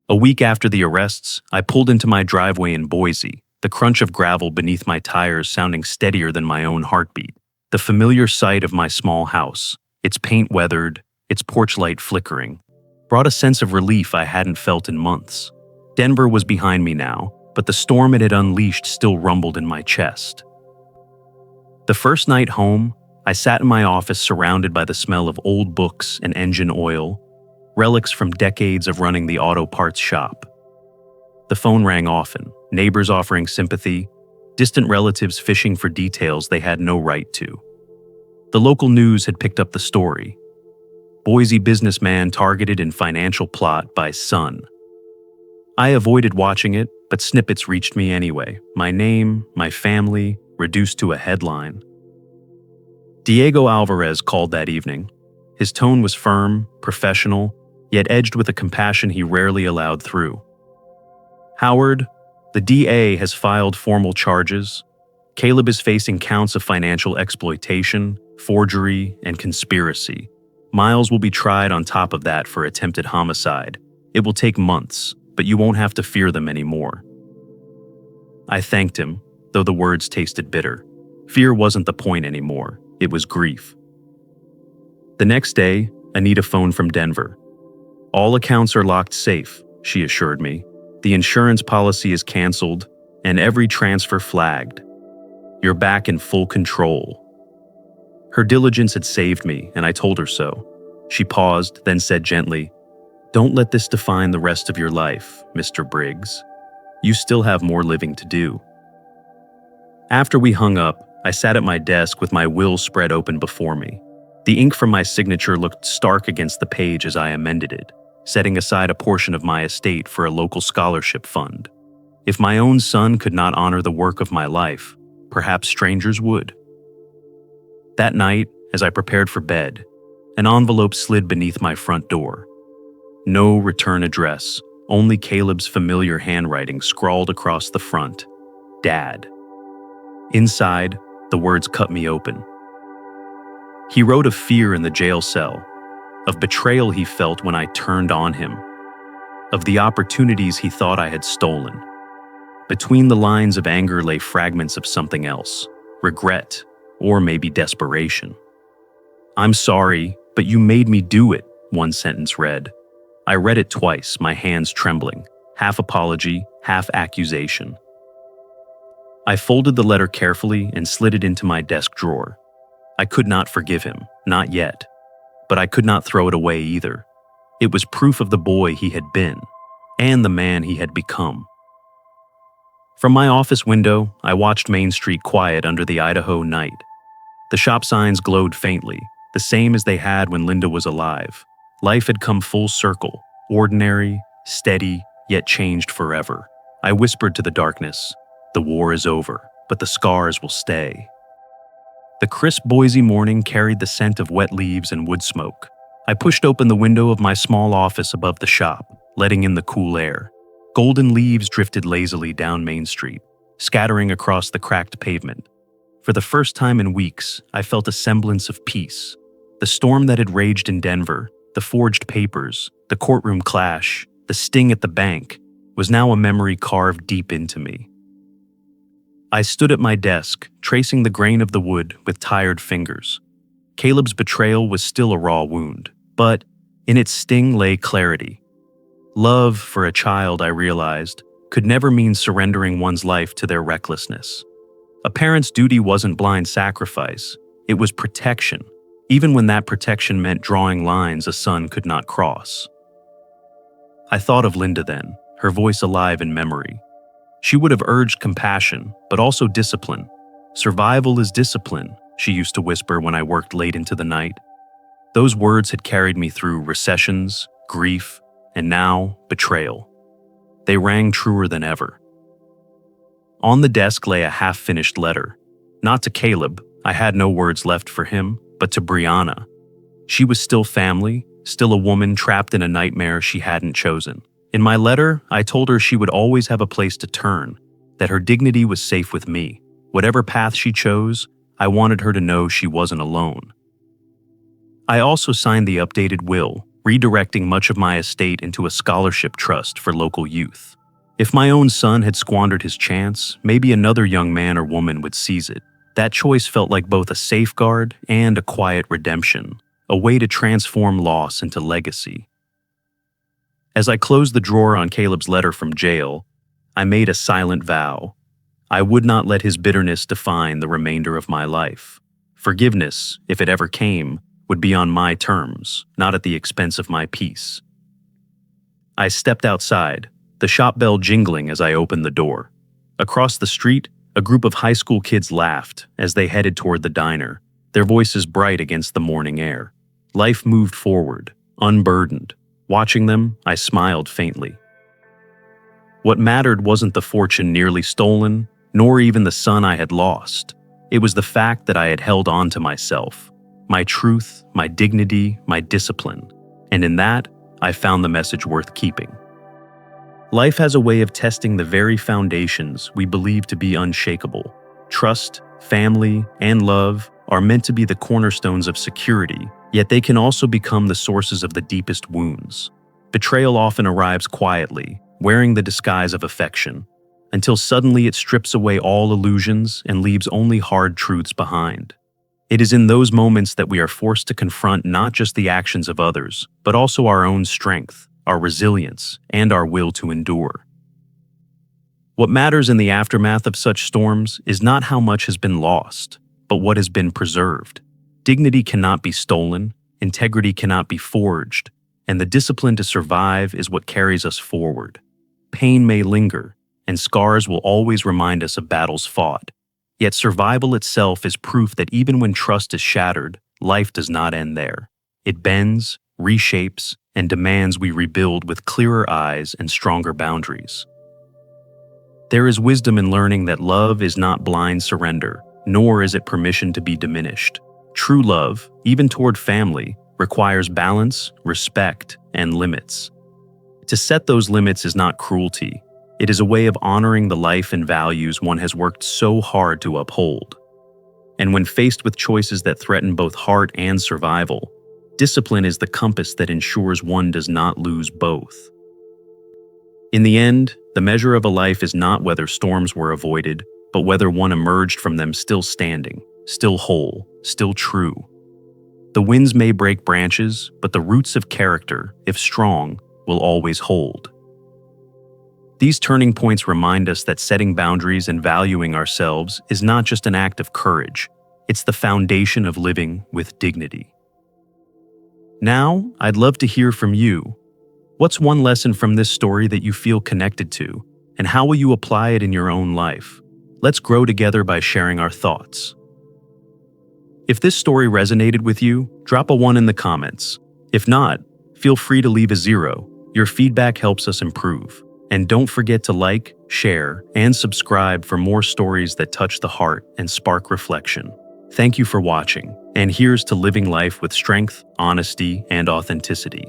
[SPEAKER 1] A week after the arrests, I pulled into my driveway in Boise, the crunch of gravel beneath my tires sounding steadier than my own heartbeat. The familiar sight of my small house, its paint weathered, its porch light flickering, brought a sense of relief I hadn't felt in months. Denver was behind me now, but the storm it had unleashed still rumbled in my chest. The first night home, I sat in my office surrounded by the smell of old books and engine oil, relics from decades of running the auto parts shop. The phone rang often, neighbors offering sympathy, distant relatives fishing for details they had no right to. The local news had picked up the story. Boise businessman targeted in financial plot by son. I avoided watching it, but snippets reached me anyway. My name, my family, reduced to a headline. Diego Alvarez called that evening. His tone was firm, professional, yet edged with a compassion he rarely allowed through. Howard, the DA has filed formal charges. Caleb is facing counts of financial exploitation, forgery, and conspiracy. Miles will be tried on top of that for attempted homicide. It will take months, but you won't have to fear them anymore. I thanked him, though the words tasted bitter. Fear wasn't the point anymore. It was grief. The next day, Anita phoned from Denver. All accounts are locked safe, she assured me. The insurance policy is canceled, and every transfer flagged. You're back in full control. Her diligence had saved me, and I told her so. She paused, then said gently, "Don't let this define the rest of your life, Mr. Briggs. You still have more living to do." After we hung up, I sat at my desk with my will spread open before me. The ink from my signature looked stark against the page as I amended it, setting aside a portion of my estate for a local scholarship fund. If my own son could not honor the work of my life, perhaps strangers would. That night, as I prepared for bed, an envelope slid beneath my front door. No return address, only Caleb's familiar handwriting scrawled across the front. Dad. Inside, the words cut me open. He wrote of fear in the jail cell, of betrayal he felt when I turned on him, of the opportunities he thought I had stolen. Between the lines of anger lay fragments of something else, regret, or maybe desperation. "I'm sorry, but you made me do it," one sentence read. I read it twice, my hands trembling, half apology, half accusation. I folded the letter carefully and slid it into my desk drawer. I could not forgive him, not yet, but I could not throw it away either. It was proof of the boy he had been, and the man he had become. From my office window, I watched Main Street quiet under the Idaho night. The shop signs glowed faintly, the same as they had when Linda was alive. Life had come full circle, ordinary, steady, yet changed forever. I whispered to the darkness, "The war is over, but the scars will stay." The crisp Boise morning carried the scent of wet leaves and wood smoke. I pushed open the window of my small office above the shop, letting in the cool air. Golden leaves drifted lazily down Main Street, scattering across the cracked pavement. For the first time in weeks, I felt a semblance of peace. The storm that had raged in Denver, the forged papers, the courtroom clash, the sting at the bank, was now a memory carved deep into me. I stood at my desk, tracing the grain of the wood with tired fingers. Caleb's betrayal was still a raw wound, but in its sting lay clarity. Love for a child, I realized, could never mean surrendering one's life to their recklessness. A parent's duty wasn't blind sacrifice, it was protection, even when that protection meant drawing lines a son could not cross. I thought of Linda then, her voice alive in memory. She would have urged compassion, but also discipline. "Survival is discipline," she used to whisper when I worked late into the night. Those words had carried me through recessions, grief, and now betrayal. They rang truer than ever. On the desk lay a half-finished letter. Not to Caleb, I had no words left for him, but to Brianna. She was still family, still a woman trapped in a nightmare she hadn't chosen. In my letter, I told her she would always have a place to turn, that her dignity was safe with me. Whatever path she chose, I wanted her to know she wasn't alone. I also signed the updated will, redirecting much of my estate into a scholarship trust for local youth. If my own son had squandered his chance, maybe another young man or woman would seize it. That choice felt like both a safeguard and a quiet redemption, a way to transform loss into legacy. As I closed the drawer on Caleb's letter from jail, I made a silent vow. I would not let his bitterness define the remainder of my life. Forgiveness, if it ever came, would be on my terms, not at the expense of my peace. I stepped outside, the shop bell jingling as I opened the door. Across the street, a group of high school kids laughed as they headed toward the diner, their voices bright against the morning air. Life moved forward, unburdened. Watching them, I smiled faintly. What mattered wasn't the fortune nearly stolen, nor even the son I had lost. It was the fact that I had held on to myself, my truth, my dignity, my discipline, and in that, I found the message worth keeping. Life has a way of testing the very foundations we believe to be unshakable. Trust, family, and love are meant to be the cornerstones of security, yet they can also become the sources of the deepest wounds. Betrayal often arrives quietly, wearing the disguise of affection, until suddenly it strips away all illusions and leaves only hard truths behind. It is in those moments that we are forced to confront not just the actions of others, but also our own strength, our resilience, and our will to endure. What matters in the aftermath of such storms is not how much has been lost, but what has been preserved. Dignity cannot be stolen, integrity cannot be forged, and the discipline to survive is what carries us forward. Pain may linger, and scars will always remind us of battles fought. Yet survival itself is proof that even when trust is shattered, life does not end there. It bends, reshapes, and demands we rebuild with clearer eyes and stronger boundaries. There is wisdom in learning that love is not blind surrender, nor is it permission to be diminished. True love, even toward family, requires balance, respect, and limits. To set those limits is not cruelty. It is a way of honoring the life and values one has worked so hard to uphold. And when faced with choices that threaten both heart and survival, discipline is the compass that ensures one does not lose both. In the end, The measure of a life is not whether storms were avoided, but whether one emerged from them still standing, still whole, still true. The winds may break branches, but the roots of character, if strong, will always hold. These turning points remind us that setting boundaries and valuing ourselves is not just an act of courage, it's the foundation of living with dignity. Now, I'd love to hear from you. What's one lesson from this story that you feel connected to, and how will you apply it in your own life? Let's grow together by sharing our thoughts. If this story resonated with you, drop a 1 in the comments. If not, feel free to leave a 0. Your feedback helps us improve. And don't forget to like, share, and subscribe for more stories that touch the heart and spark reflection. Thank you for watching, and here's to living life with strength, honesty, and authenticity.